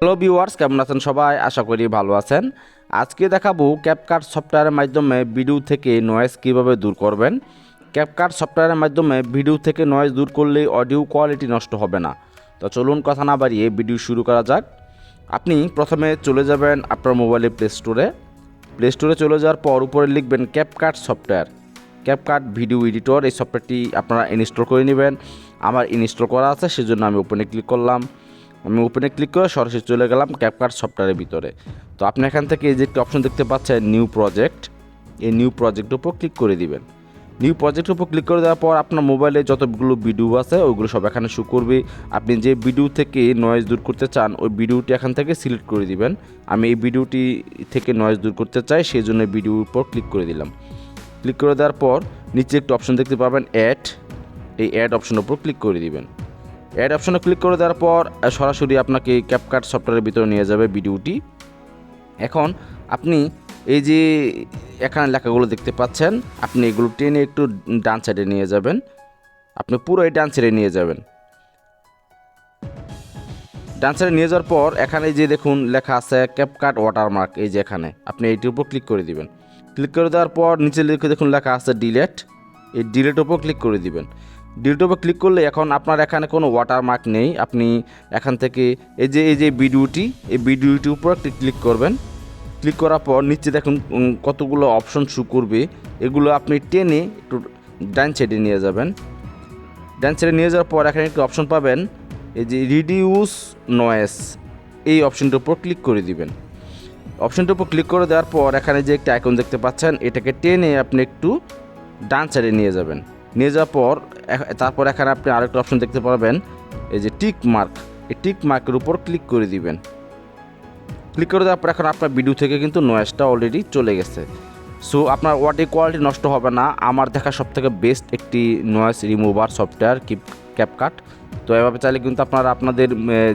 Hello viewers, কেমন আছেন সবাই? আশা করি ভালো আছেন। আজকে দেখাবো ক্যাপকাট সফটওয়্যারের মাধ্যমে ভিডিও থেকে নয়েজ কিভাবে দূর করবেন। ক্যাপকাট সফটওয়্যারের মাধ্যমে ভিডিও থেকে নয়েজ দূর করলে অডিও কোয়ালিটি নষ্ট হবে না। তো চলুন কথা না বাড়িয়ে ভিডিও শুরু করা যাক। আপনি প্রথমে চলে যাবেন আপনার মোবাইলে প্লে স্টোরে চলে যাওয়ার পর উপরে লিখবেন CapCut software, CapCut video editor. এই সফটওয়্যারটি আপনারা ইনস্টল করে নেবেন। আমার ইনস্টল করা আছে, সেজন্য আমি ওপেনে ক্লিক করলাম। আমি ওপেনে ক্লিক করে সরাসরি চলে গেলাম ক্যাপকাট সফটওয়্যারের ভিতরে। তো আপনি এখান থেকে এই যে একটি অপশন দেখতে পাচ্ছেন নিউ প্রজেক্ট, এই নিউ প্রজেক্টের উপর ক্লিক করে দিবেন। নিউ প্রজেক্টের উপর ক্লিক করে দেওয়ার পর আপনার মোবাইলে যতগুলো ভিডিও আছে ওইগুলো সব এখানে শো করবে। আপনি যে ভিডিও থেকে নয়েজ দূর করতে চান ওই ভিডিওটি এখান থেকে সিলেক্ট করে দিবেন। আমি এই ভিডিওটি থেকে নয়েজ দূর করতে চাই, সেই জন্য ভিডিওর উপর ক্লিক করে দিলাম। ক্লিক করে দেওয়ার পর নিচে একটি অপশন দেখতে পাবেন অ্যাড, এই অ্যাড অপশনের উপর ক্লিক করে দিবেন। অ্যাড অপশনে ক্লিক করে দেওয়ার পর সরাসরি আপনাকে ক্যাপকাট সফটওয়্যারের ভিতরে নিয়ে যাবে ভিডিওটি। এখন আপনি এই যে এখানে লেখাগুলো দেখতে পাচ্ছেন, আপনি এগুলো টেনে একটু ডান সাইডে নিয়ে যাবেন। আপনি পুরো এই ডান সাইডে নিয়ে যাবেন। ডান সাইডে নিয়ে যাওয়ার পর এখানে যে দেখুন লেখা আছে ক্যাপকাট ওয়াটারমার্ক, এই যে এখানে আপনি এইটির উপর ক্লিক করে দিবেন। ক্লিক করে দেওয়ার পর নিচে লিখে দেখুন লেখা আছে ডিলেট, এই ডিলেটের উপর ক্লিক করে দিবেন। ডিলেটের উপর ক্লিক করলে এখন আপনার এখানে কোনো ওয়াটারমার্ক নেই। আপনি এখান থেকে এই যে ভিডিওটির উপর একটি ক্লিক করবেন। ক্লিক করার পর নিচে দেখুন কতগুলো অপশন শো করবে, এগুলো আপনি টেনে একটু ডান সাইডে নিয়ে যাবেন। ডান সাইডে নিয়ে যাওয়ার পর এখানে একটি অপশন পাবেন, এই যে রিডিউস নয়েস, এই অপশনটার উপর ক্লিক করে দিবেন। অপশনটার উপর ক্লিক করে দেওয়ার পর এখানে যে একটা আইকন দেখতে পাচ্ছেন, এটাকে টেনে আপনি একটু ডান সাইডে নিয়ে যাবেন। নিয়ে যাওয়ার পর তারপর এখানে আপনি আরেকটা অপশন দেখতে পাবেন, এই যে টিক মার্ক, এই টিক মার্কের উপর ক্লিক করে দিবেন। ক্লিক করে দেওয়ার পর এখন আপনার ভিডিও থেকে কিন্তু নয়েজটা অলরেডি চলে গেছে। সো আপনার অডিও কোয়ালিটি নষ্ট হবে না। আমার দেখা সবথেকে বেস্ট একটি নয়েজ রিমুভার সফটওয়্যার ক্যাপকাট। তো এভাবে চাইলে কিন্তু আপনারা আপনাদের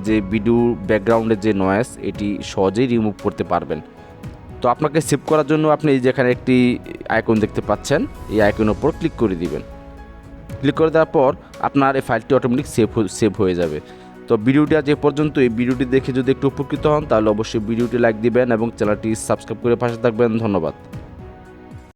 যে ভিডিও ব্যাকগ্রাউন্ডের যে নয়েজ এটি সহজেই রিমুভ করতে পারবেন। তো আপনাকে সেভ করার জন্য আপনি যেখানে একটি আইকন দেখতে পাচ্ছেন, এই আইকনের উপর ক্লিক করে দিবেন। ক্লিক করে দেওয়ার পর আপনার এই ফাইলটি অটোমেটিক সেভ হয়ে যাবে। তো ভিডিওটি আজ এ পর্যন্ত। এই ভিডিওটি দেখে যদি একটু উপকৃত হন তাহলে অবশ্যই ভিডিওটি লাইক দিবেন এবং চ্যানেলটি সাবস্ক্রাইব করে পাশে থাকবেন। ধন্যবাদ।